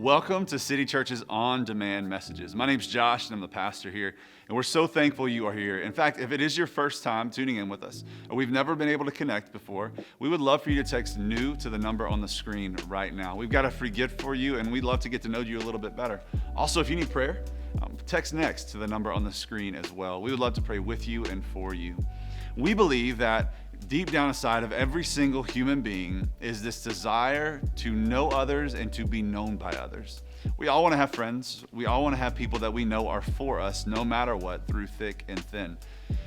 Welcome to City Church's On Demand Messages. My name's Josh, and I'm the pastor here, and we're so thankful you are here. In fact, if it is your first time tuning in with us, or we've never been able to connect before, we would love for you to text NEW to the number on the screen right now. We've got a free gift for you, and we'd love to get to know you a little bit better. Also, if you need prayer, text NEXT to the number on the screen as well. We would love to pray with you and for you. We believe that deep down inside of every single human being is this desire to know others and to be known by others. We all want to have friends. We all want to have people that we know are for us no matter what, through thick and thin.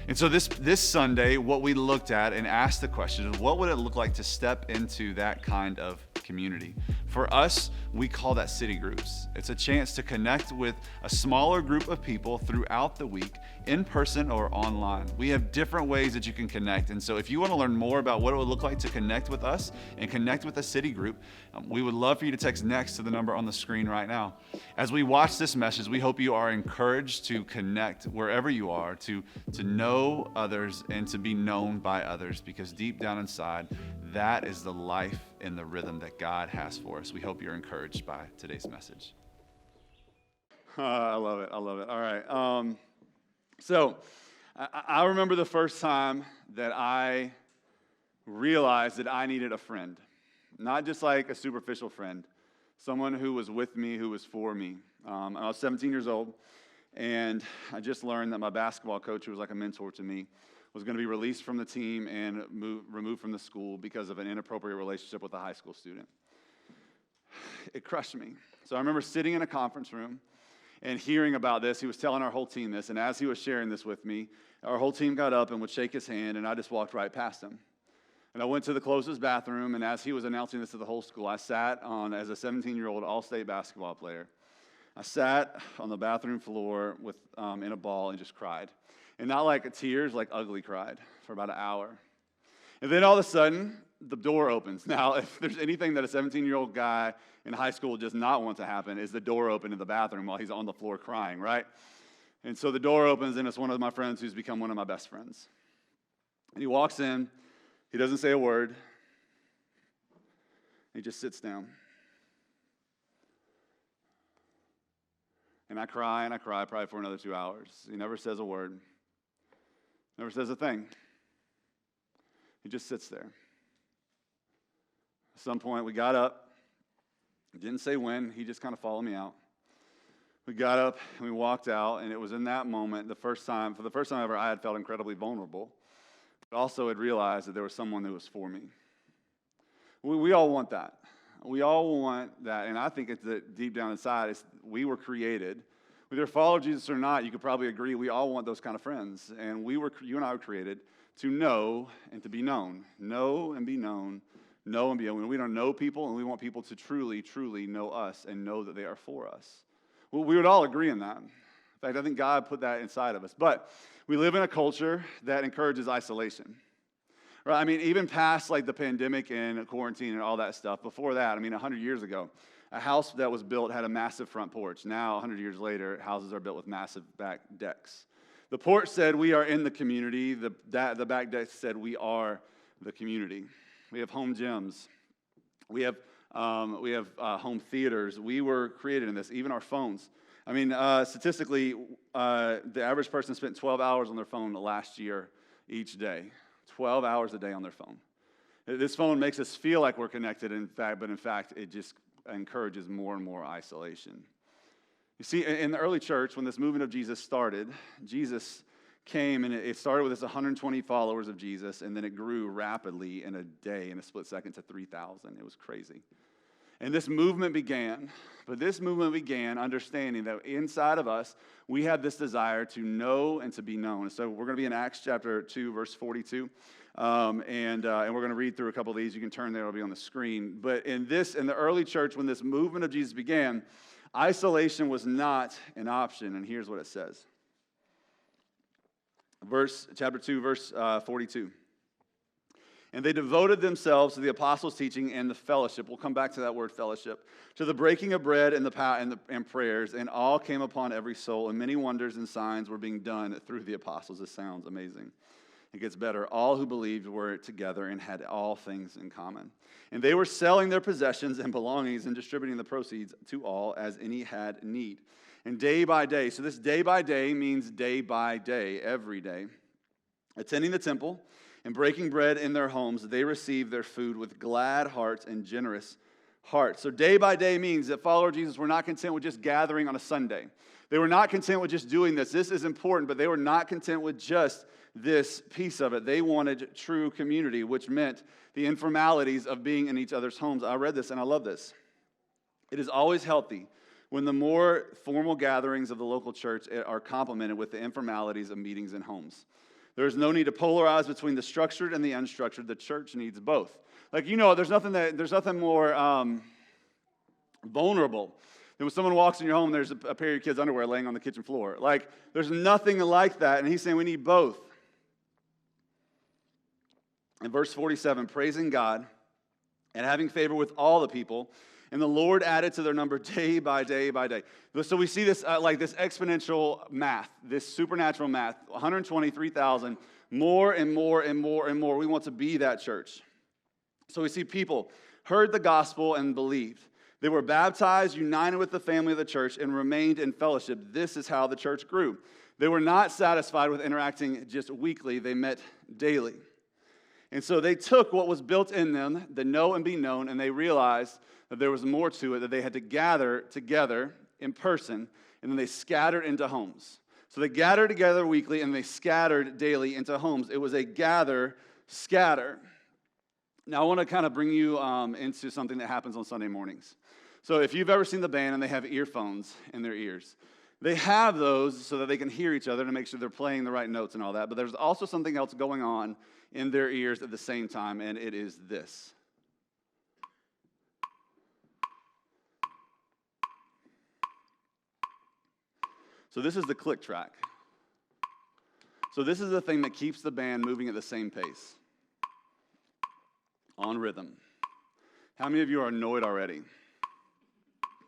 And so this Sunday, what we looked at and asked the question is, what would it look like to step into that kind of community? For us, we call that city groups. It's a chance to connect with a smaller group of people throughout the week, in person or online. We have different ways that you can connect. And so if you want to learn more about what it would look like to connect with us and connect with a city group, we would love for you to text NEXT to the number on the screen right now. As we watch this message, we hope you are encouraged to connect wherever you are, to know others and to be known by others, because deep down inside, that is the life and the rhythm that God has for us. We hope you're encouraged by today's message. I love it. All right. So I remember the first time that I realized that I needed a friend, not just like a superficial friend, someone who was with me, who was for me. I was 17 years old, and I just learned that my basketball coach, who was like a mentor to me, was going to be released from the team and removed from the school because of an inappropriate relationship with a high school student. It crushed me. So I remember sitting in a conference room and hearing about this. He was telling our whole team this, and as he was sharing this with me, our whole team got up and would shake his hand, and I just walked right past him. And I went to the closest bathroom, and as he was announcing this to the whole school, I sat on, as a 17-year-old all-state basketball player, I sat on the bathroom floor with in a ball and just cried. And not like tears, like ugly cried for about an hour. And then all of a sudden, the door opens. Now, if there's anything that a 17-year-old guy in high school does not want to happen, is the door open in the bathroom while he's on the floor crying, right? And so the door opens, and it's one of my friends who's become one of my best friends. And he walks in. He doesn't say a word. He just sits down. And I cry probably for another 2 hours. He never says a word. Never says a thing. He just sits there. At some point, we got up. Didn't say when. He just kind of followed me out. We got up and we walked out, and it was in that moment, for the first time ever, I had felt incredibly vulnerable, but also had realized that there was someone who was for me. We all want that. We all want that, and I think it's that deep down inside, we were created. Whether you follow Jesus or not, you could probably agree we all want those kind of friends, and you and I were created to know and to be known. Know and be known. Know and be known. We don't know people, and we want people to truly, truly know us and know that they are for us. Well, we would all agree on that. In fact, I think God put that inside of us. But we live in a culture that encourages isolation. Right? I mean, even past like the pandemic and quarantine and all that stuff, before that, 100 years ago, a house that was built had a massive front porch. Now, 100 years later, houses are built with massive back decks. The porch said we are in the community. The back deck said we are the community. We have home gyms. We have home theaters. We were created in this. Even our phones. Statistically, the average person spent 12 hours on their phone last year each day. 12 hours a day on their phone. This phone makes us feel like we're connected, but in fact, it just encourages more and more isolation. You see, in the early church, when this movement of Jesus started, Jesus came, and it started with this 120 followers of Jesus, and then it grew rapidly in a day, in a split second, to 3,000. It was crazy. And this movement began, understanding that inside of us, we have this desire to know and to be known. So we're going to be in Acts chapter 2, verse 42, and we're going to read through a couple of these. You can turn there, it'll be on the screen. But in the early church, when this movement of Jesus began, isolation was not an option, and here's what it says. Chapter 2, verse 42. And they devoted themselves to the apostles' teaching and the fellowship. We'll come back to that word fellowship. To the breaking of bread and prayers, and all came upon every soul, and many wonders and signs were being done through the apostles. This sounds amazing. It gets better. All who believed were together and had all things in common. And they were selling their possessions and belongings and distributing the proceeds to all as any had need. And day by day, so this day by day means day by day, every day, attending the temple and breaking bread in their homes, they received their food with glad hearts and generous hearts. So day by day means that followers of Jesus were not content with just gathering on a Sunday. They were not content with just doing this. This is important, but they were not content with just this piece of it. They wanted true community, which meant the informalities of being in each other's homes. I read this and I love this. It is always healthy when the more formal gatherings of the local church are complemented with the informalities of meetings in homes. There is no need to polarize between the structured and the unstructured. The church needs both. Like, there's nothing more vulnerable than when someone walks in your home and there's a pair of your kids' underwear laying on the kitchen floor. Like, there's nothing like that. And he's saying we need both. In verse 47, praising God and having favor with all the people, and the Lord added to their number day by day by day. So we see this this exponential math, this supernatural math, 123,000, more and more and more and more. We want to be that church. So we see people heard the gospel and believed. They were baptized, united with the family of the church, and remained in fellowship. This is how the church grew. They were not satisfied with interacting just weekly. They met daily. And so they took what was built in them, the know and be known, and they realized that there was more to it, that they had to gather together in person, and then they scattered into homes. So they gathered together weekly, and they scattered daily into homes. It was a gather, scatter. Now, I want to kind of bring you into something that happens on Sunday mornings. So if you've ever seen the band and they have earphones in their ears, they have those so that they can hear each other to make sure they're playing the right notes and all that. But there's also something else going on in their ears at the same time, and it is this. So this is the click track. So this is the thing that keeps the band moving at the same pace, on rhythm. How many of you are annoyed already?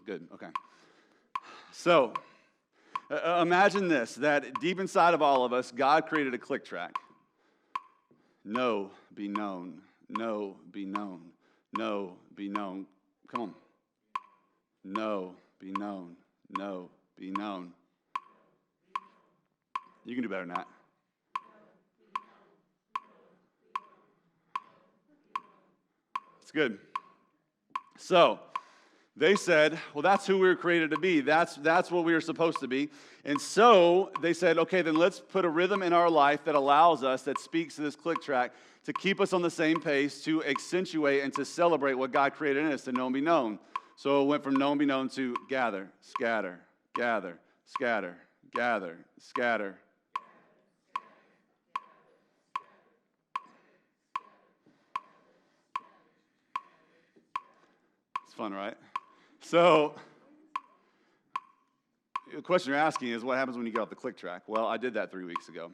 Good, okay. So imagine this, that deep inside of all of us, God created a click track. Know, be known. Know, be known. Know, be known. Come on. Know, be known. Know, be known. You can do better than that. It's good. So, they said, well, that's who we were created to be. That's what we were supposed to be. And so they said, okay, then let's put a rhythm in our life that allows us, that speaks to this click track, to keep us on the same pace, to accentuate and to celebrate what God created in us, to know and be known. So it went from know and be known to gather, scatter, gather, scatter, gather, scatter. It's fun, right? So, the question you're asking is, what happens when you get off the click track? Well, I did that 3 weeks ago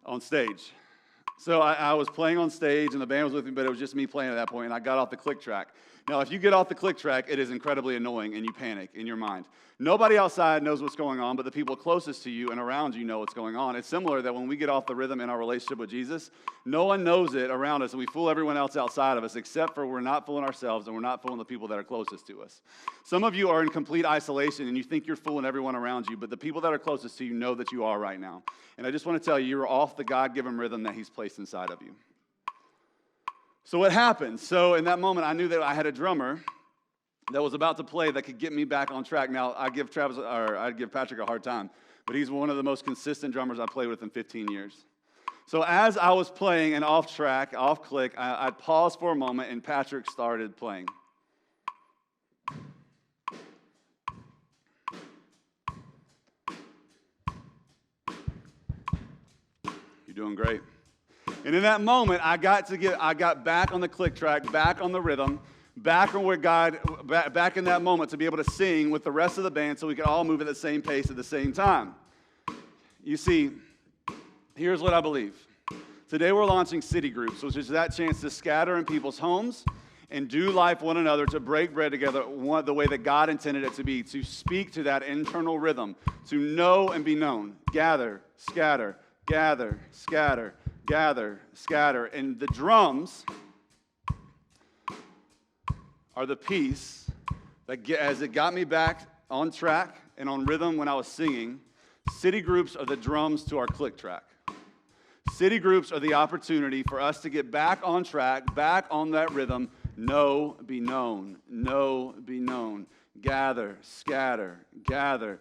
on stage. So I was playing on stage, and the band was with me, but it was just me playing at that point, and I got off the click track. Now, if you get off the click track, it is incredibly annoying, and you panic in your mind. Nobody outside knows what's going on, but the people closest to you and around you know what's going on. It's similar that when we get off the rhythm in our relationship with Jesus, no one knows it around us, and we fool everyone else outside of us, except for we're not fooling ourselves, and we're not fooling the people that are closest to us. Some of you are in complete isolation, and you think you're fooling everyone around you, but the people that are closest to you know that you are right now. And I just want to tell you, you're off the God-given rhythm that He's placed inside of you. So what happened? So in that moment, I knew that I had a drummer that was about to play that could get me back on track. Now, I'd give Patrick a hard time, but he's one of the most consistent drummers I've played with in 15 years. So as I was playing and off track, off click, I'd pause for a moment, and Patrick started playing. You're doing great. And in that moment, I got back on the click track, back on the rhythm, back on where God, back in that moment to be able to sing with the rest of the band so we could all move at the same pace at the same time. You see, here's what I believe. Today we're launching city groups, which is that chance to scatter in people's homes and do life one another, to break bread together the way that God intended it to be, to speak to that internal rhythm, to know and be known. Gather, scatter, gather, scatter, gather, scatter. And the drums are the piece that, as it got me back on track and on rhythm when I was singing, city groups are the drums to our click track. City groups are the opportunity for us to get back on track, back on that rhythm. Know, be known. Know, be known. Gather, scatter, gather.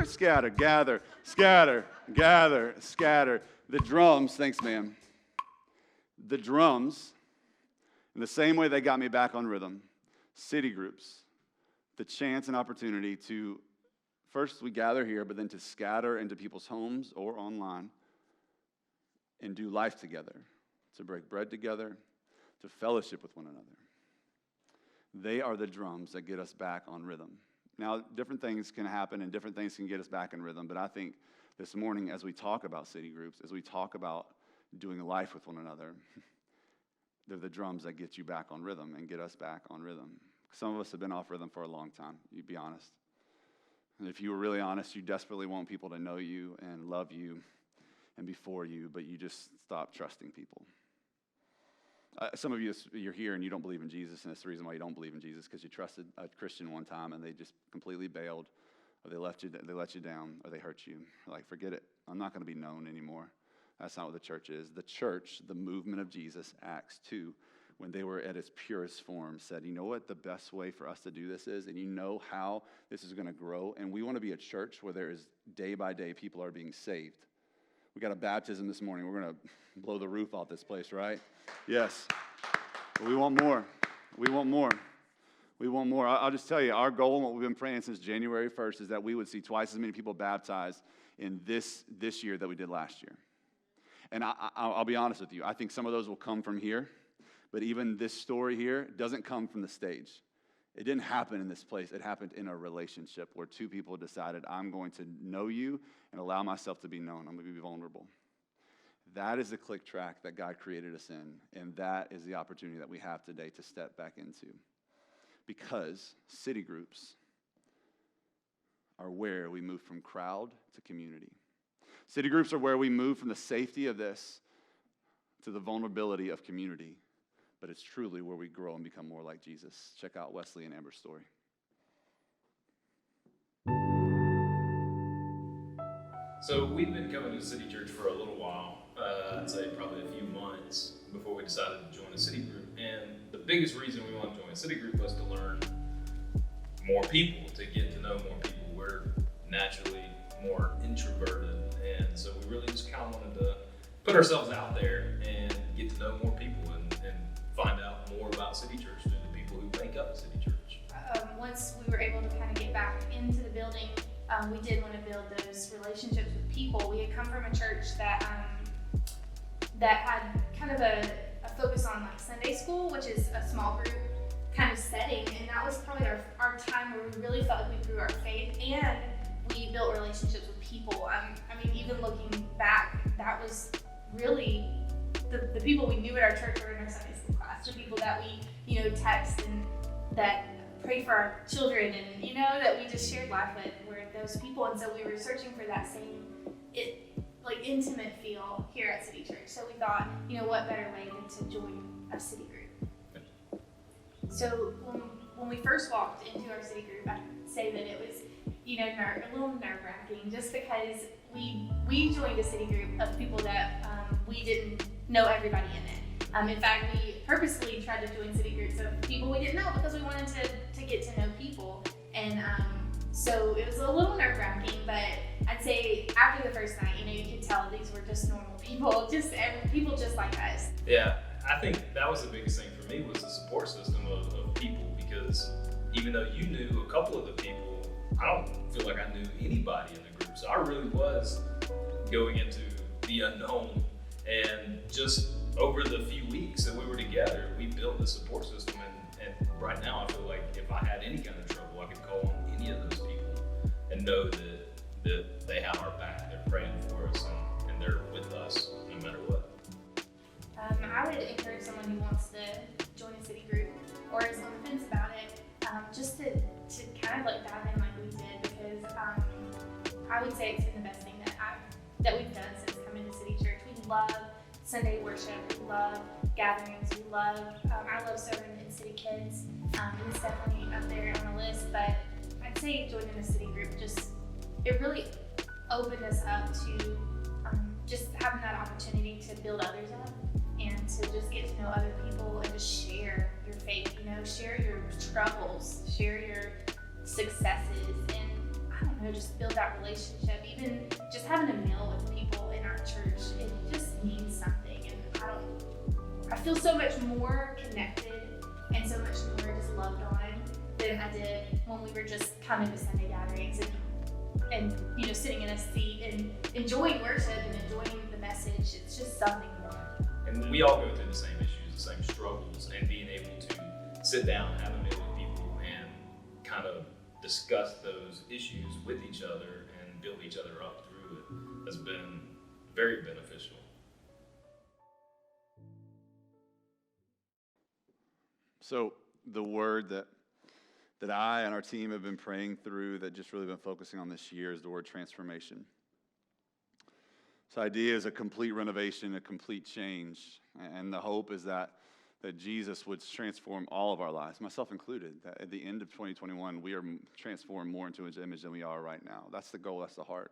Scatter, gather, scatter, gather, scatter. The drums, thanks, ma'am. The drums, in the same way they got me back on rhythm, city groups, the chance and opportunity to, first we gather here, but then to scatter into people's homes or online and do life together, to break bread together, to fellowship with one another. They are the drums that get us back on rhythm. Now, different things can happen and different things can get us back in rhythm, but I think this morning as we talk about city groups, as we talk about doing life with one another, they're the drums that get you back on rhythm and get us back on rhythm. Some of us have been off rhythm for a long time, you'd be honest. And if you were really honest, you desperately want people to know you and love you and be for you, but you just stop trusting people. Some of you, you're here and you don't believe in Jesus, and it's the reason why you don't believe in Jesus, because you trusted a Christian one time and they just completely bailed, or they let you down, or they hurt you. You're like, forget it. I'm not going to be known anymore. That's not what the church is. The church, the movement of Jesus, Acts 2, when they were at its purest form, said, you know what the best way for us to do this is, and you know how this is going to grow, and we want to be a church where there is day by day people are being saved. We got a baptism this morning. We're going to blow the roof off this place, right? Yes. But we want more. We want more. We want more. I'll just tell you, our goal and what we've been praying since January 1st is that we would see twice as many people baptized in this year that we did last year. And I'll be honest with you. I think some of those will come from here. But even this story here doesn't come from the stage. It didn't happen in this place. It happened in a relationship where two people decided, I'm going to know you and allow myself to be known. I'm going to be vulnerable. That is the click track that God created us in, and that is the opportunity that we have today to step back into. Because city groups are where we move from crowd to community. City groups are where we move from the safety of this to the vulnerability of community. But it's truly where we grow and become more like Jesus. Check out Wesley and Amber's story. So we've been coming to City Church for a little while. I'd say probably a few months before we decided to join a city group. And the biggest reason we wanted to join a city group was to learn more people, to get to know more people. We're naturally more introverted, and so we really just kind of wanted to put ourselves out there and get to know more people and find out more about City Church through the people who make up City Church. Once we were able to kind of get back into the building, we did want to build those relationships with people. We had come from a church that had kind of a focus on like Sunday school, which is a small group kind of setting, and that was probably our time where we really felt like we grew our faith and we built relationships with people. I mean, even looking back, that was really the people we knew at our church were in our Sunday school class, the people that we, text and that prayed for our children and, that we just shared life with were those people. And so we were searching for that same, intimate feel here at City Church. So we thought, what better way than to join a city group. So when we first walked into our city group, I'd say that it was, a little nerve-wracking just because we joined a city group of people that we didn't know everybody in it. In fact, we purposely tried to join city groups of people we didn't know because we wanted to get to know people. And so it was a little nerve-wracking, but I'd say after the first night, you could tell these were just normal people, people just like us. Yeah, I think that was the biggest thing for me was the support system of people, because even though you knew a couple of the people, I don't feel like I knew anybody in the group. So I really was going into the unknown. And just over the few weeks that we were together, we built the support system. And right now I feel like if I had any kind of trouble, I could call on any of those people and know that they have our back. They're praying for us and they're with us no matter what. I would encourage someone who wants to join a city group or is on the fence about it, just to kind of dive in like we did, because I would say it's been the best thing that we've done since coming to City Church. We love Sunday worship. We love gatherings. We love, I love serving in City Kids. It's definitely up there on the list, but I'd say joining a city group it really opened us up to just having that opportunity to build others up and to just get to know other people and just share your faith, share your troubles, share your successes, and I don't know, just build that relationship. Even just having a meal with people in our church, it just means something. And I feel so much more connected and so much more just loved on than I did when we were just coming to Sunday gatherings and sitting in a seat and enjoying worship and enjoying the message. It's just something more. And we all go through the same issues, the same struggles, and being able to sit down, have a meal with people, and kind of discuss those issues with each other and build each other up through it has been very beneficial. So the word that I and our team have been praying through, that just really been focusing on this year, is the word transformation. This idea is a complete renovation, a complete change. And the hope is that Jesus would transform all of our lives, myself included, that at the end of 2021, we are transformed more into his image than we are right now. That's the goal, that's the heart.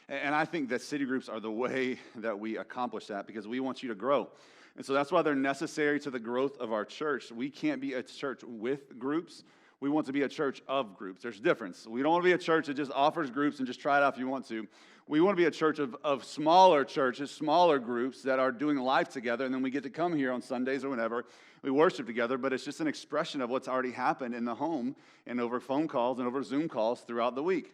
And I think that city groups are the way that we accomplish that, because we want you to grow. And so that's why they're necessary to the growth of our church. We can't be a church with groups. We want to be a church of groups. There's a difference. We don't want to be a church that just offers groups and just try it out if you want to. We want to be a church of smaller churches, smaller groups that are doing life together, and then we get to come here on Sundays or whenever. We worship together, but it's just an expression of what's already happened in the home and over phone calls and over Zoom calls throughout the week.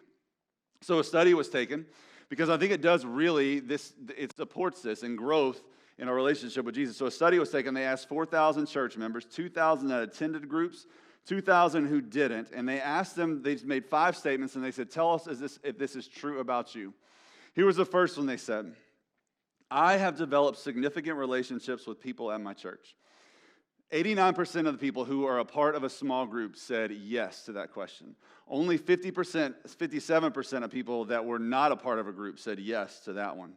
So a study was taken, because I think it does really, it supports this in growth in our relationship with Jesus. So a study was taken. They asked 4,000 church members, 2,000 that attended groups, 2,000 who didn't, and they asked them, they made 5 statements, and they said, tell us if this is true about you. Here was the first one they said: I have developed significant relationships with people at my church. 89% of the people who are a part of a small group said yes to that question. Only 57% of people that were not a part of a group said yes to that one.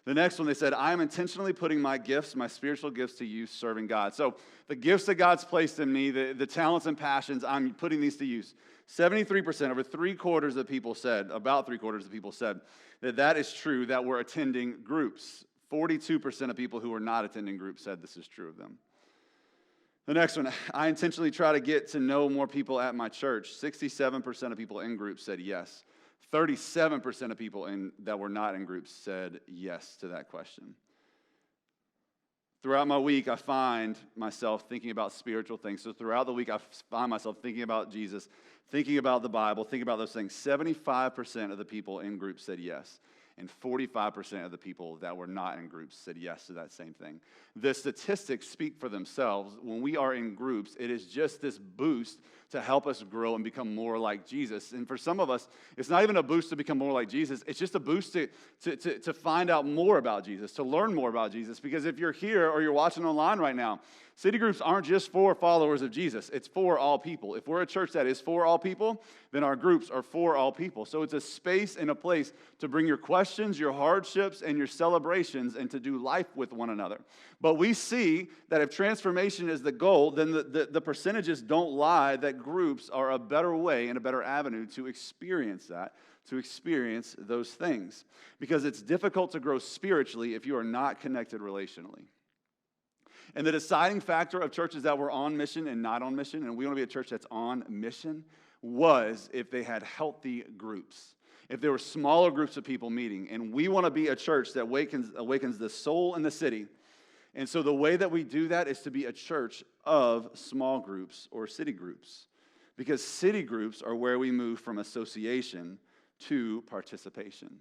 The next one, they said, I am intentionally putting my gifts, my spiritual gifts to use serving God. So the gifts that God's placed in me, the talents and passions, I'm putting these to use. 73%, over 3/4 of people said, about 3/4 of people said that is true, that we're attending groups. 42% of people who are not attending groups said this is true of them. The next one, I intentionally try to get to know more people at my church. 67% of people in groups said yes. 37% of people that were not in groups said yes to that question. Throughout my week, I find myself thinking about spiritual things. So throughout the week, I find myself thinking about Jesus, thinking about the Bible, thinking about those things. 75% of the people in groups said yes. And 45% of the people that were not in groups said yes to that same thing. The statistics speak for themselves. When we are in groups, it is just this boost to help us grow and become more like Jesus. And for some of us, it's not even a boost to become more like Jesus. It's just a boost to find out more about Jesus, to learn more about Jesus. Because if you're here or you're watching online right now, city groups aren't just for followers of Jesus. It's for all people. If we're a church that is for all people, then our groups are for all people. So it's a space and a place to bring your questions, your hardships, and your celebrations, and to do life with one another. But we see that if transformation is the goal, then the percentages don't lie, that groups are a better way and a better avenue to experience that, to experience those things. Because it's difficult to grow spiritually if you are not connected relationally. And the deciding factor of churches that were on mission and not on mission, and we want to be a church that's on mission, was if they had healthy groups. If there were smaller groups of people meeting. And we want to be a church that awakens the soul in the city. And so the way that we do that is to be a church of small groups or city groups. Because city groups are where we move from association to participation.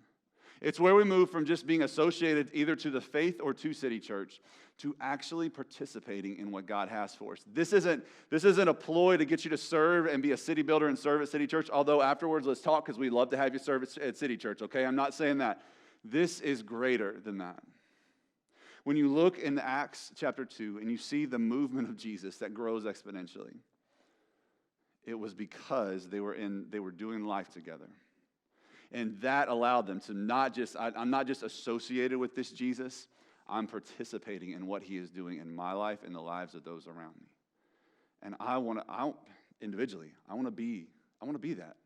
It's where we move from just being associated either to the faith or to City Church to actually participating in what God has for us. This isn't a ploy to get you to serve and be a city builder and serve at City Church, although afterwards let's talk because we'd love to have you serve at City Church, okay? I'm not saying that. This is greater than that. When you look in Acts chapter 2 and you see the movement of Jesus that grows exponentially, it was because they were doing life together. And that allowed them to I'm not just associated with this Jesus, I'm participating in what he is doing in my life and the lives of those around me. And individually, I want to be that.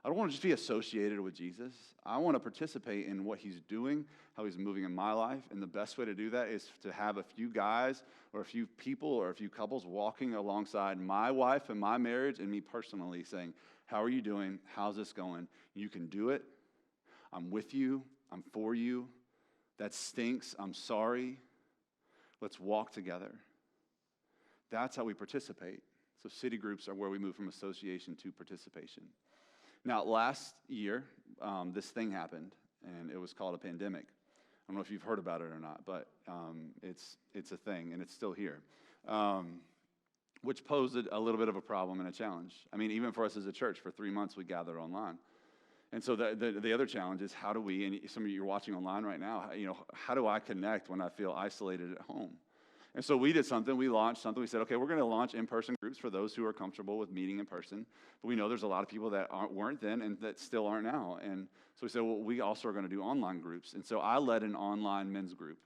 I don't want to just be associated with Jesus. I want to participate in what he's doing, how he's moving in my life. And the best way to do that is to have a few guys or a few people or a few couples walking alongside my wife and my marriage and me personally saying, how are you doing? How's this going? You can do it. I'm with you. I'm for you. That stinks. I'm sorry. Let's walk together. That's how we participate. So city groups are where we move from association to participation. Now, last year, this thing happened, and it was called a pandemic. I don't know if you've heard about it or not, but it's a thing, and it's still here, which posed a little bit of a problem and a challenge. I mean, even for us as a church, for 3 months, we gathered online. And so the other challenge is how do we, and some of you are watching online right now, how do I connect when I feel isolated at home? And so we did something, we launched something, we said, okay, we're going to launch in-person groups for those who are comfortable with meeting in person, but we know there's a lot of people that weren't then and that still aren't now. And so we said, well, we also are going to do online groups. And so I led an online men's group.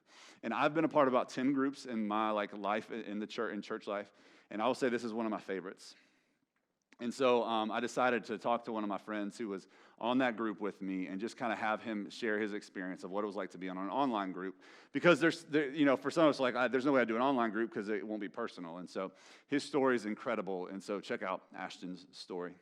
And I've been a part of about 10 groups in my life in the church, in church life, and I will say this is one of my favorites. And so I decided to talk to one of my friends who was on that group with me and just kind of have him share his experience of what it was like to be on an online group. Because for some of us, there's no way I'd do an online group because it won't be personal. And so his story is incredible. And so check out Ashton's story.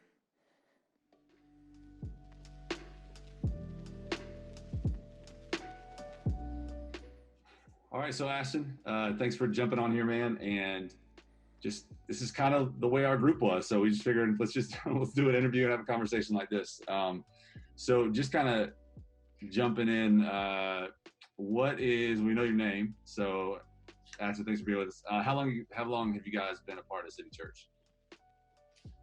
All right, so Ashton, thanks for jumping on here, man. And just this is kind of the way our group was, so we just figured let's do an interview and have a conversation like this. So just kind of jumping in, we know your name, so Ashton, thanks for being with us. How long have you guys been a part of City Church?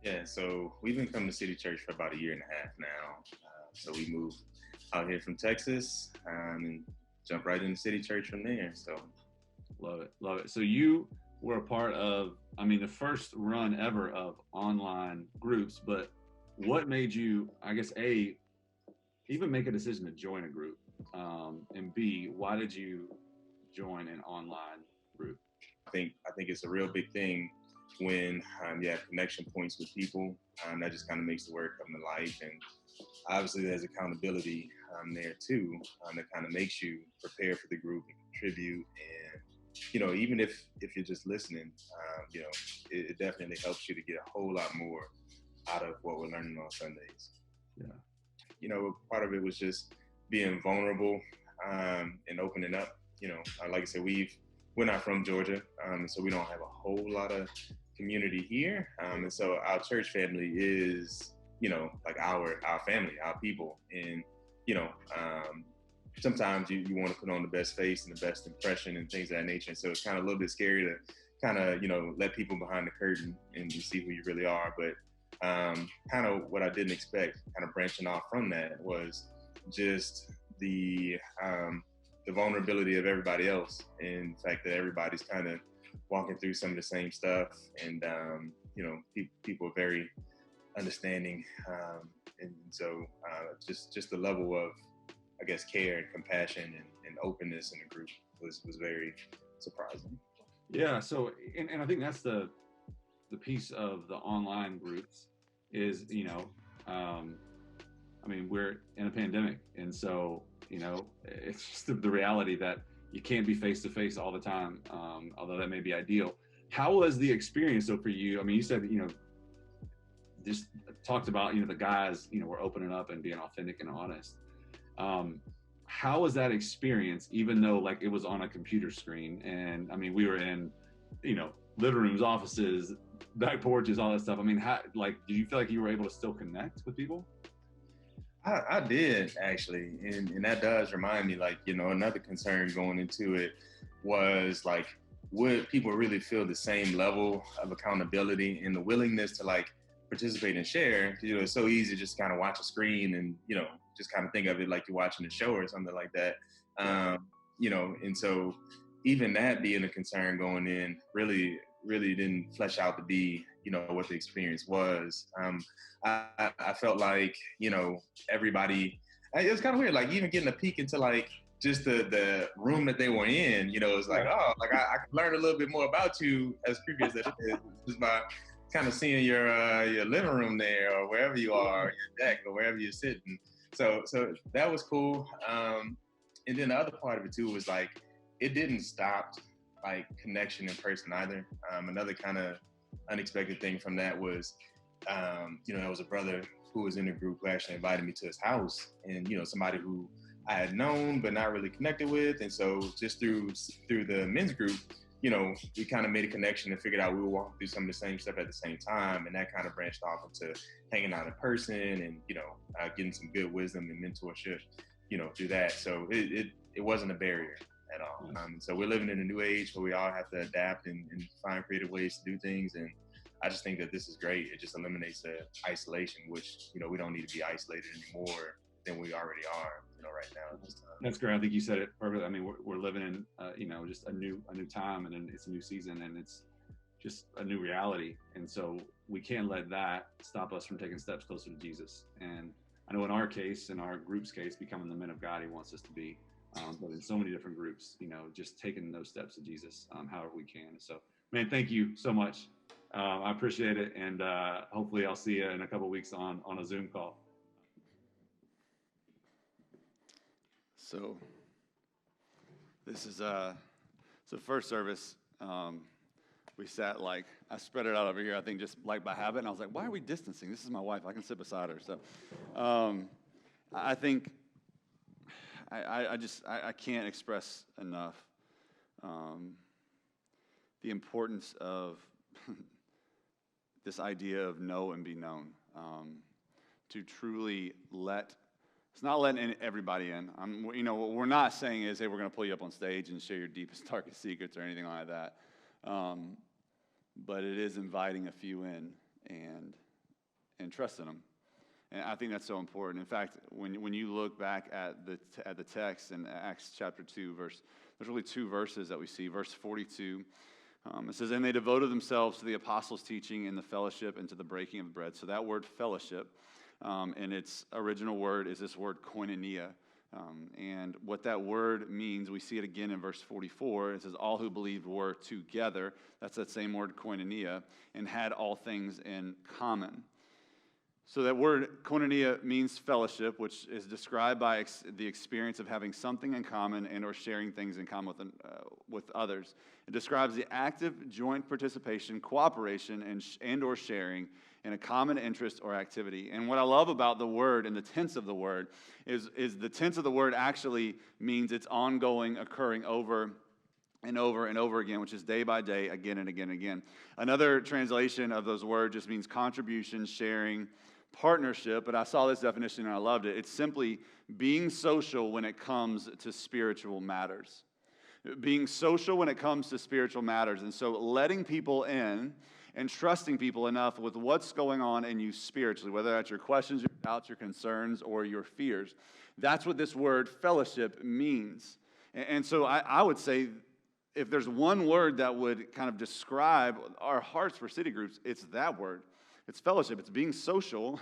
Yeah, so we've been coming to City Church for about 1.5 years now. So we moved out here from Texas and jumped right into City Church from there. So love it. So you were a part of, the first run ever of online groups, but what made you, I guess, A, even make a decision to join a group, and B, why did you join an online group? I think it's a real big thing when you have connection points with people. That just kind of makes the word come to life, and obviously there's accountability there too, that kind of makes you prepare for the group and contribute. And even if you're just listening, it definitely helps you to get a whole lot more out of what we're learning on Sundays. Yeah. Part of it was just being vulnerable and opening up. Like I said, we're not from Georgia, so we don't have a whole lot of community here. And so our church family is, like our family, our people. And, sometimes you want to put on the best face and the best impression and things of that nature. So it's kind of a little bit scary to kind of, let people behind the curtain and you see who you really are. But kind of what I didn't expect, kind of branching off from that, was just the vulnerability of everybody else, and the fact that everybody's kind of walking through some of the same stuff. And, people are very understanding. And so just the level of, I guess, care and compassion and openness in the group was very surprising. Yeah. So, and I think that's the piece of the online groups is, we're in a pandemic. And so, it's just the reality that you can't be face to face all the time. Although that may be ideal. How was the experience though for you? You said, just talked about, the guys, were opening up and being authentic and honest. How was that experience, even though it was on a computer screen? And we were in, living rooms, offices, back porches, all that stuff. How, do you feel like you were able to still connect with people? I did, actually. And that does remind me, another concern going into it was would people really feel the same level of accountability and the willingness to participate and share? It's so easy to just kind of watch a screen and, just kind of think of it like you're watching a show or something like that. And so even that being a concern going in really didn't flesh out to be, what the experience was. I felt like, everybody, it was kind of weird, even getting a peek into just the room that they were in, you know, it's like, oh, like I learned a little bit more about you as creepy as it is, just by kind of seeing your living room there or wherever you are, your deck or wherever you're sitting. So that was cool. And then the other part of it too was like, it didn't stop like connection in person either. Another kind of unexpected thing from that was, you know, there was a brother who was in the group who actually invited me to his house, and you know, somebody who I had known but not really connected with, and so just through the men's group, you know, we kind of made a connection and figured out we were walking through some of the same stuff at the same time, and that kind of branched off into hanging out in person and, you know, getting some good wisdom and mentorship, you know, through that. So it wasn't a barrier at all. And so we're living in a new age where we all have to adapt and find creative ways to do things. And I just think that this is great. It just eliminates the isolation, which, you know, we don't need to be isolated anymore than we already are, you know, right now at this time. That's great. I think you said it perfectly. I mean, we're living in, you know, just a new time, and it's a new season, and it's just a new reality. And so we can't let that stop us from taking steps closer to Jesus. And I know in our case, in our group's case, becoming the men of God He wants us to be, but in so many different groups, you know, just taking those steps to Jesus, however we can. So, man, thank you so much. I appreciate it, and hopefully I'll see you in a couple of weeks on a Zoom call. So this is so first service. We sat like, I spread it out over here, I think just like by habit, and I was like, why are we distancing? This is my wife, I can sit beside her. So I think I can't express enough the importance of this idea of know and be known, to truly it's not letting everybody in. You know, what we're not saying is, hey, we're going to pull you up on stage and share your deepest, darkest secrets or anything like that. But it is inviting a few in and trusting them. And I think that's so important. In fact, when you look back at the text in Acts chapter 2, there's really two verses that we see. Verse 42, it says, and they devoted themselves to the apostles' teaching and the fellowship and to the breaking of bread. So that word fellowship, and its original word is this word koinonia. And what that word means, we see it again in verse 44. It says, all who believed were together. That's that same word koinonia, and had all things in common. So that word koinonia means fellowship, which is described by the experience of having something in common and or sharing things in common with others. It describes the active joint participation, cooperation, and or sharing in a common interest or activity. And what I love about the word and the tense of the word is the tense of the word actually means it's ongoing, occurring over and over and over again, which is day by day, again and again and again. Another translation of those words just means contribution, sharing, partnership, but I saw this definition and I loved it. It's simply being social when it comes to spiritual matters. Being social when it comes to spiritual matters. And so letting people in and trusting people enough with what's going on in you spiritually, whether that's your questions, your doubts, your concerns, or your fears. That's what this word fellowship means. And so I would say, if there's one word that would kind of describe our hearts for city groups, it's that word. It's fellowship. It's being social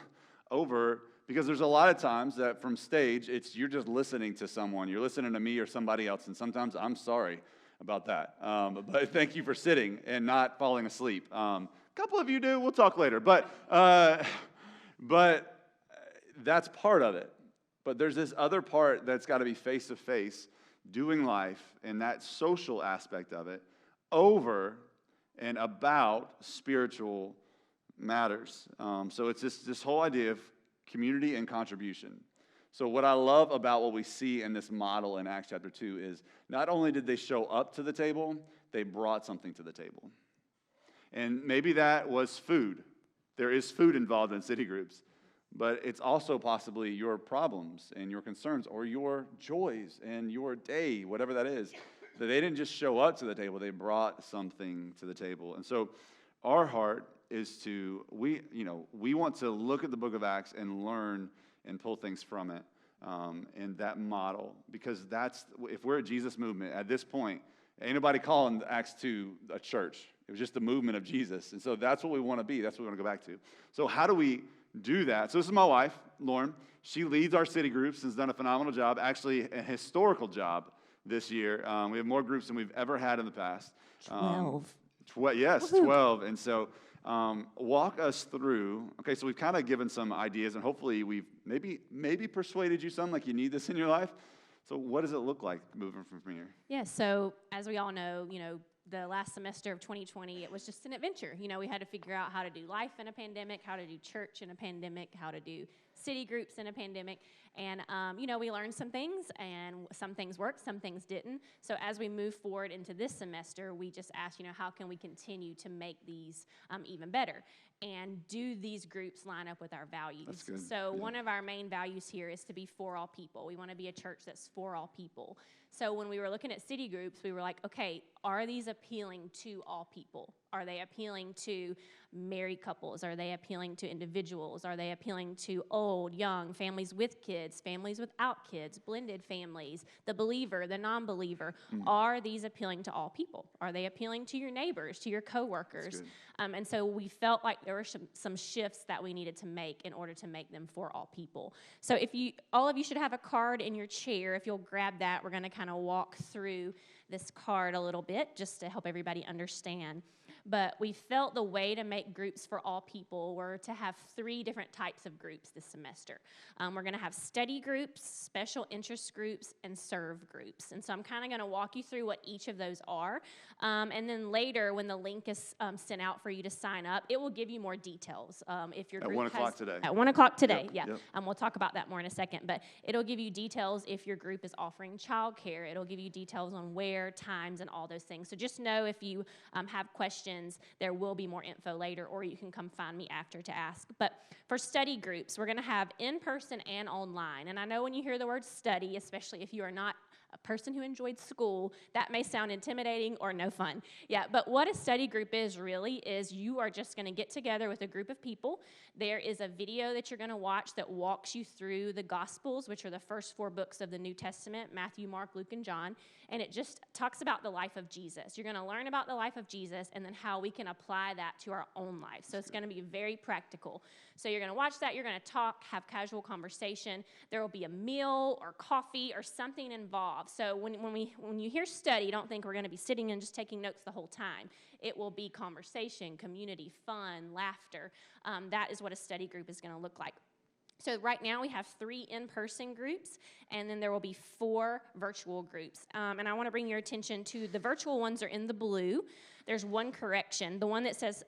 because there's a lot of times that from stage, you're just listening to someone. You're listening to me or somebody else, and sometimes I'm sorry about that. But thank you for sitting and not falling asleep. A couple of you do. We'll talk later. But that's part of it. But there's this other part that's got to be face-to-face, doing life, and that social aspect of it over and about spiritual matters. So it's this whole idea of community and contribution. So what I love about what we see in this model in Acts chapter 2 is not only did they show up to the table, they brought something to the table. And maybe that was food. There is food involved in city groups, but it's also possibly your problems and your concerns or your joys and your day, whatever that is. That they didn't just show up to the table, they brought something to the table. And so our heart is we want to look at the book of Acts and learn and pull things from it, and that model, because if we're a Jesus movement at this point, ain't nobody calling Acts 2 a church. It was just the movement of Jesus, and so that's what we want to be. That's what we want to go back to. So how do we do that. So this is my wife, Lauren. She leads our city groups and has done a phenomenal job, actually a historical job this year. We have more groups than we've ever had in the past. 12. Yes, 12. And so walk us through. Okay, so we've kind of given some ideas, and hopefully we've maybe persuaded you some, like you need this in your life. So what does it look like moving from here? Yeah, so as we all know, the last semester of 2020, it was just an adventure. We had to figure out how to do life in a pandemic, how to do church in a pandemic, how to do city groups in a pandemic. And, we learned some things, and some things worked, some things didn't. So as we move forward into this semester, we just asked, how can we continue to make these even better? And do these groups line up with our values? That's good. So Yeah. one of our main values here is to be for all people. We want to be a church that's for all people. So when we were looking at city groups, we were like, okay, are these appealing to all people? Are they appealing to married couples? Are they appealing to individuals? Are they appealing to old, young, families with kids, families without kids, blended families, the believer, the non-believer? Are these appealing to all people? Are they appealing to your neighbors, to your coworkers? And so we felt like there were some shifts that we needed to make in order to make them for all people. So all of you should have a card in your chair. If you'll grab that, we're going to kind of walk through this card a little bit just to help everybody understand. But we felt the way to make groups for all people were to have 3 different types of groups this semester. We're going to have study groups, special interest groups, and serve groups. And so I'm kind of going to walk you through what each of those are. And then later, when the link is sent out for you to sign up, it will give you more details. If your At group 1 o'clock today. At 1 o'clock today, Yep, yeah. yep. We'll talk about that more in a second. But it'll give you details if your group is offering childcare. It'll give you details on where, times, and all those things. So just know if you have questions, there will be more info later, or you can come find me after to ask. But for study groups, we're going to have in-person and online. And I know when you hear the word study, especially if you are not a person who enjoyed school, that may sound intimidating or no fun. Yeah, but what a study group is really is you are just going to get together with a group of people. There is a video that you're going to watch that walks you through the Gospels, which are the first 4 books of the New Testament, Matthew, Mark, Luke, and John. And it just talks about the life of Jesus. You're going to learn about the life of Jesus and then how we can apply that to our own life. So it's going to be very practical. So you're going to watch that. You're going to talk, have casual conversation. There will be a meal or coffee or something involved. So when you hear study, don't think we're going to be sitting and just taking notes the whole time. It will be conversation, community, fun, laughter. That is what a study group is going to look like. So right now we have 3 in-person groups, and then there will be 4 virtual groups. And I want to bring your attention to the virtual ones are in the blue. There's one correction. The one that says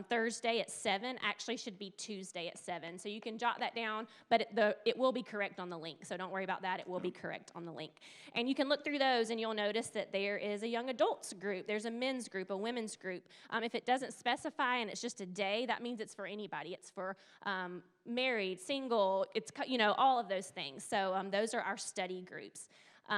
Thursday at 7 actually should be Tuesday at 7. So you can jot that down, but it will be correct on the link. So don't worry about that. It will be correct on the link. And you can look through those, and you'll notice that there is a young adults group. There's a men's group, a women's group. If it doesn't specify and it's just a day, that means it's for anybody. It's for married, single, it's all of those things. So those are our study groups.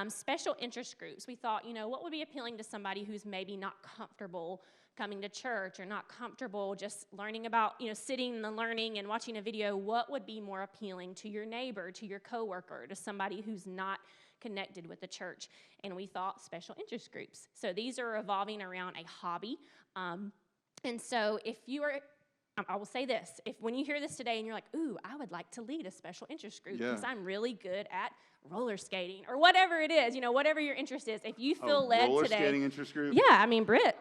Special interest groups. We thought, what would be appealing to somebody who's maybe not comfortable coming to church or not comfortable just learning about, sitting and learning and watching a video? What would be more appealing to your neighbor, to your coworker, to somebody who's not connected with the church? And we thought special interest groups. So these are revolving around a hobby. And so if you are, I will say this, if when you hear this today and you're like, ooh, I would like to lead a special interest group because I'm really good at roller skating or whatever it is, whatever your interest is, if you feel led roller today. skating interest group? Yeah,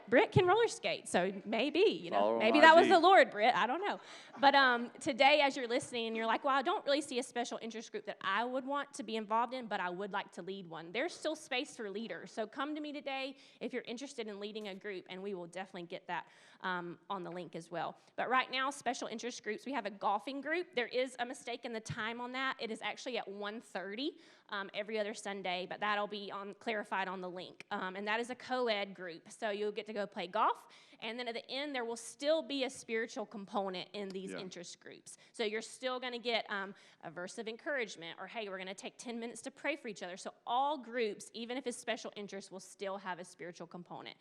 Britt can roller skate, so maybe, Follow maybe on that was IG. the Lord, Britt, I don't know. But today as you're listening and you're like, well, I don't really see a special interest group that I would want to be involved in, but I would like to lead one. There's still space for leaders, so come to me today if you're interested in leading a group, and we will definitely get that on the link as well. But right now, special interest groups, we have a golfing group. There is a mistake in the time on that. It is actually at 1:30 every other Sunday, but that'll be clarified on the link. And that is a co-ed group, so you'll get to go play golf. And then at the end, there will still be a spiritual component in these interest groups. So you're still going to get a verse of encouragement, or hey, we're going to take 10 minutes to pray for each other. So all groups, even if it's special interest, will still have a spiritual component.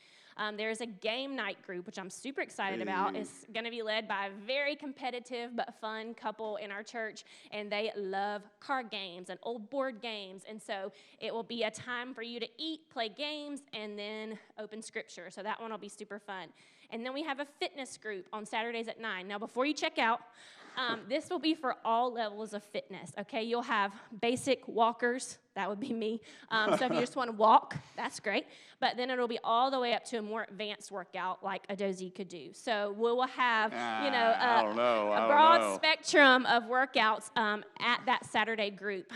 There's a game night group, which I'm super excited about. It's going to be led by a very competitive but fun couple in our church, and they love card games and old board games. And so it will be a time for you to eat, play games, and then open scripture. So that one will be super fun. And then we have a fitness group on Saturdays at 9. Now, before you check out, This will be for all levels of fitness, okay? You'll have basic walkers. That would be me. So if you just want to walk, that's great. But then it'll be all the way up to a more advanced workout like a dozy could do. So we will have, I don't know. a broad spectrum of workouts at that Saturday group.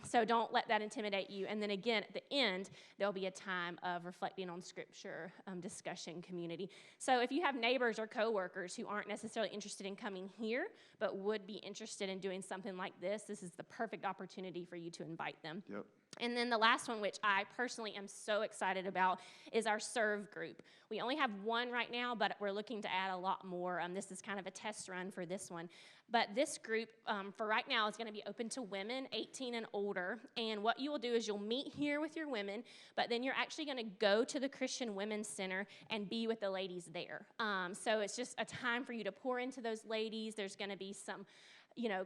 So don't let that intimidate you. And then again, at the end, there'll be a time of reflecting on Scripture, discussion, community. So if you have neighbors or coworkers who aren't necessarily interested in coming here, but would be interested in doing something like this is the perfect opportunity for you to invite them. Yep. And then the last one, which I personally am so excited about, is our Serve group. We only have one right now, but we're looking to add a lot more. This is kind of a test run for this one. But this group, for right now, is going to be open to women 18 and older. And what you will do is you'll meet here with your women, but then you're actually going to go to the Christian Women's Center and be with the ladies there. So it's just a time for you to pour into those ladies. There's going to be some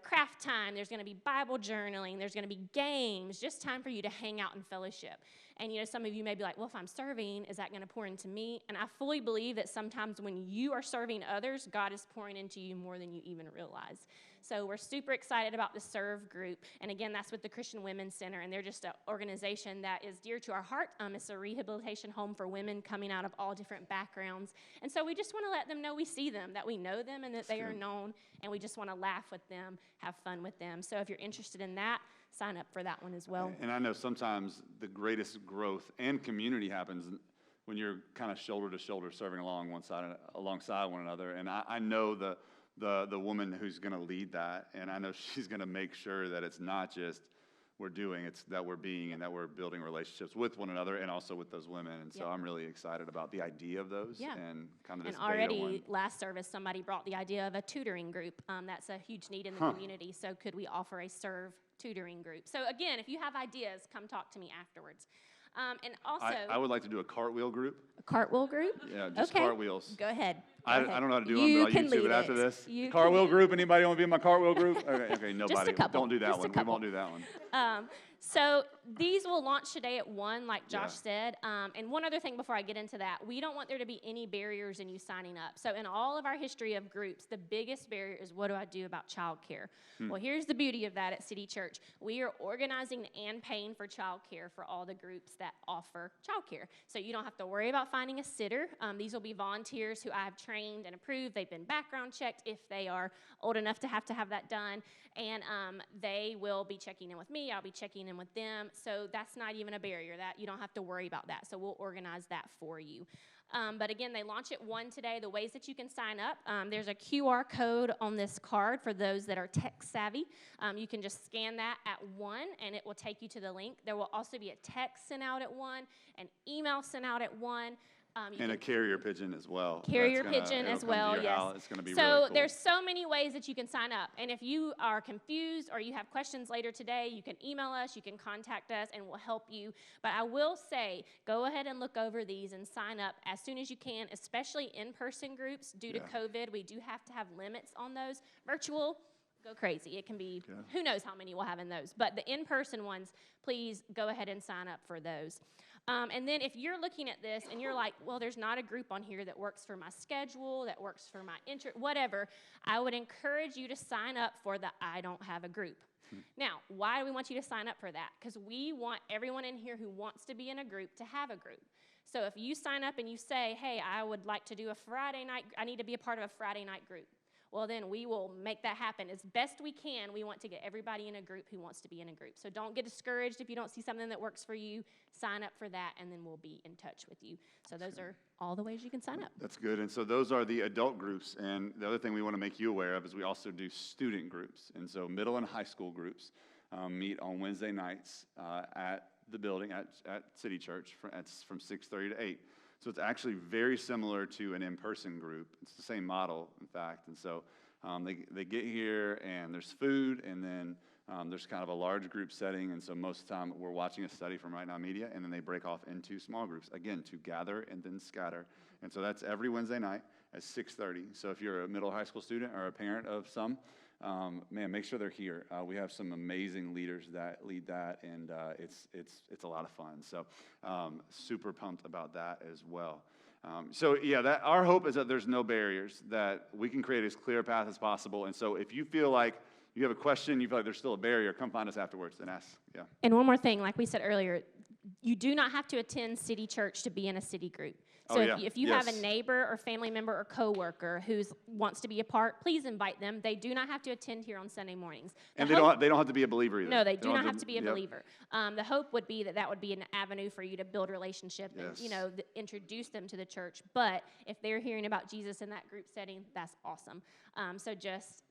craft time, there's going to be Bible journaling, there's going to be games, just time for you to hang out and fellowship. And, some of you may be like, well, if I'm serving, is that going to pour into me? And I fully believe that sometimes when you are serving others, God is pouring into you more than you even realize. So we're super excited about the Serve group. And again, that's with the Christian Women's Center, and they're just an organization that is dear to our heart. It's a rehabilitation home for women coming out of all different backgrounds. And so we just want to let them know we see them, that we know them, and that they are known, and we just want to laugh with them, have fun with them. So if you're interested in that, sign up for that one as well. And I know sometimes the greatest growth and community happens when you're kind of shoulder to shoulder serving alongside one another. And I know the woman who's going to lead that, and I know she's going to make sure that it's not just we're doing, it's that we're being and that we're building relationships with one another and also with those women. And so I'm really excited about the idea of those and kind of this And already beta one. last service, somebody brought the idea of a tutoring group. That's a huge need in the community. So could we offer a Serve tutoring group? So again, if you have ideas, come talk to me afterwards. And also, I would like to do a cartwheel group. a cartwheel group. Yeah, just Okay. cartwils. Go ahead. I Go ahead. don't know how to do You one, but I'll can YouTube it lead after it. this. You can Cartwheel lead it. group. Anybody want to be in my cartwheel group? Okay, nobody. couple. Don't do that Just a one. We couple. won't do that one. So these will launch today at 1, like Josh Yeah. said. And one other thing before I get into that, we don't want there to be any barriers in you signing up. So in all of our history of groups, the biggest barrier is, what do I do about childcare? Well, here's the beauty of that at City Church. We are organizing and paying for childcare for all the groups that offer childcare. So you don't have to worry about finding a sitter. These will be volunteers who I have trained and approved. They've been background checked if they are old enough to have that done. And they will be checking in with me. I'll be checking in with them. So that's not even a barrier. That you don't have to worry about that. So we'll organize that for you. But again, they launch at 1 today. The ways that you can sign up, there's a QR code on this card for those that are tech savvy. You can just scan that at 1, and it will take you to the link. There will also be a text sent out at 1, an email sent out at 1. And a carrier pigeon as well. Carrier That's pigeon it'll as come to well, your yes. house. It's going to be So really cool. there's so many ways that you can sign up. And if you are confused or you have questions later today, you can email us, you can contact us, and we'll help you. But I will say, go ahead and look over these and sign up as soon as you can, especially in-person groups. Due to COVID, we do have to have limits on those. Virtual, go crazy. It can be, who knows how many we'll have in those. But the in-person ones, please go ahead and sign up for those. And then if you're looking at this and you're like, well, there's not a group on here that works for my schedule, that works for my interest, whatever, I would encourage you to sign up for the I Don't Have a Group. Now, why do we want you to sign up for that? Because we want everyone in here who wants to be in a group to have a group. So if you sign up and you say, hey, I would like to do a Friday night, I need to be a part of a Friday night group. Well, then we will make that happen. As best we can, we want to get everybody in a group who wants to be in a group. So don't get discouraged if you don't see something that works for you. Sign up for that, and then we'll be in touch with you. So those are all the ways you can sign up. That's good. And so those are the adult groups. And the other thing we want to make you aware of is we also do student groups. And so middle and high school groups meet on Wednesday nights at the building at City Church from 6:30 to 8. So it's actually very similar to an in-person group. It's the same model, in fact. And so they get here, and there's food, and then there's kind of a large group setting. And so most of the time, we're watching a study from Right Now Media, and then they break off into small groups, again, to gather and then scatter. And so that's every Wednesday night at 6:30. So if you're a middle high school student or a parent of some, make sure they're here. We have some amazing leaders that lead that, and it's a lot of fun. So super pumped about that as well. So yeah, that our hope is that there's no barriers, that we can create as clear a path as possible. And so if you feel like you have a question, you feel like there's still a barrier, come find us afterwards and ask. Yeah. And one more thing, like we said earlier, you do not have to attend City Church to be in a city group. So Oh, yeah. if you have Yes. a neighbor or family member or coworker who wants to be a part, please invite them. They do not have to attend here on Sunday mornings. And they don't have to be a believer either. No, they do don't not have to be a yep. believer. The hope would be that that would be an avenue for you to build a relationship and, Yes. introduce them to the church. But if they're hearing about Jesus in that group setting, that's awesome. So just,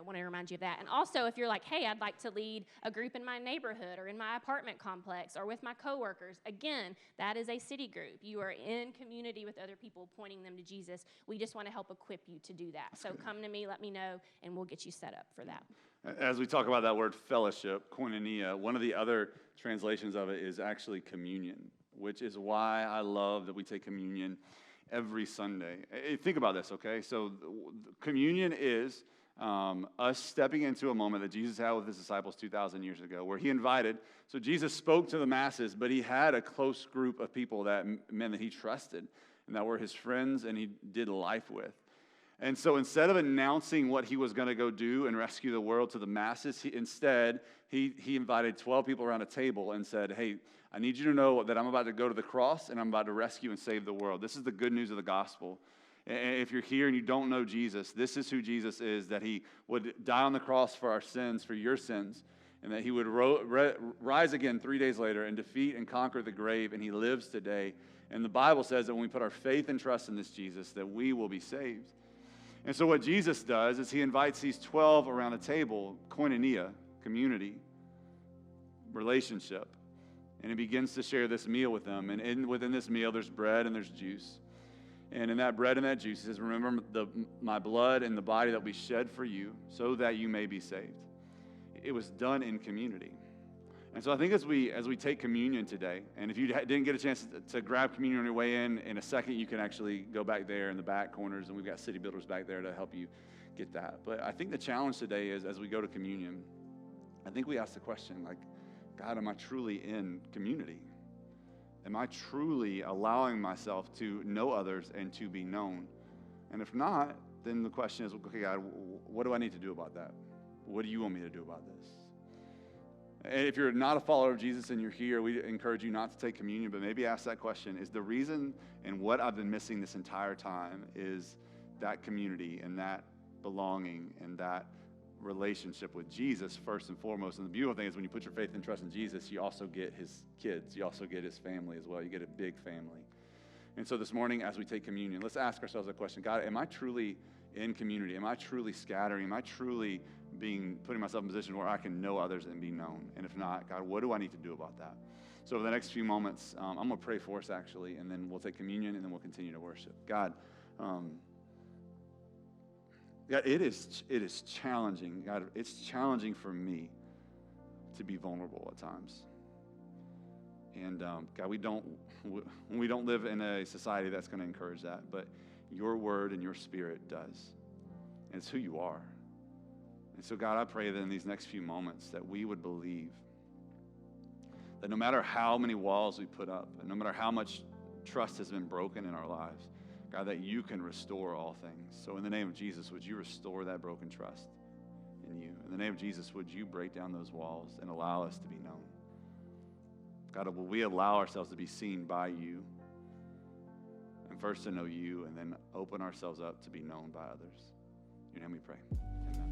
want to remind you of that. And also, if you're like, hey, I'd like to lead a group in my neighborhood or in my apartment complex or with my coworkers, again, that is a city group. You are in community with other people pointing them to Jesus. We just want to help equip you to do that. So come to me, let me know, and we'll get you set up for that. As we talk about that word fellowship, koinonia, one of the other translations of it is actually communion, which is why I love that we take communion every Sunday. Think about this, okay? So communion is us stepping into a moment that Jesus had with his disciples 2,000 years ago, where he invited, so Jesus spoke to the masses, but he had a close group of people that men that he trusted and that were his friends and he did life with. And so instead of announcing what he was going to go do and rescue the world to the masses, he invited 12 people around a table and said, hey, I need you to know that I'm about to go to the cross and I'm about to rescue and save the world. This is the good news of the gospel. And if you're here and you don't know Jesus, this is who Jesus is, that he would die on the cross for our sins, for your sins, and that he would rise again 3 days later and defeat and conquer the grave, and he lives today. And the Bible says that when we put our faith and trust in this Jesus, that we will be saved. And so what Jesus does is he invites these 12 around a table, koinonia, community, relationship, and he begins to share this meal with them. And within this meal, there's bread and there's juice. And in that bread and that juice, he says, remember my blood and the body that we shed for you so that you may be saved. It was done in community. And so I think as we take communion today, and if you didn't get a chance to grab communion on your way in a second, you can actually go back there in the back corners, and we've got city builders back there to help you get that. But I think the challenge today is, as we go to communion, I think we ask the question, like, God, am I truly in community? Am I truly allowing myself to know others and to be known? And if not, then the question is, okay, God, what do I need to do about that? What do you want me to do about this? And if you're not a follower of Jesus and you're here, we encourage you not to take communion, but maybe ask that question, is the reason and what I've been missing this entire time is that community and that belonging and that relationship with Jesus first and foremost. And the beautiful thing is when you put your faith and trust in Jesus, you also get his kids. You also get his family as well. You get a big family. And so this morning, as we take communion, let's ask ourselves a question. God, am I truly in community? Am I truly scattering? Am I truly putting myself in a position where I can know others and be known? And if not, God, what do I need to do about that? So over the next few moments, I'm going to pray for us actually, and then we'll take communion, and then we'll continue to worship. God, God, it is challenging. God, it's challenging for me to be vulnerable at times. And God, we don't live in a society that's going to encourage that, but your word and your spirit does. And it's who you are. And so, God, I pray that in these next few moments that we would believe that no matter how many walls we put up, and no matter how much trust has been broken in our lives, God, that you can restore all things. So in the name of Jesus, would you restore that broken trust in you? In the name of Jesus, would you break down those walls and allow us to be known? God, will we allow ourselves to be seen by you, and first to know you, and then open ourselves up to be known by others? In your name we pray. Amen.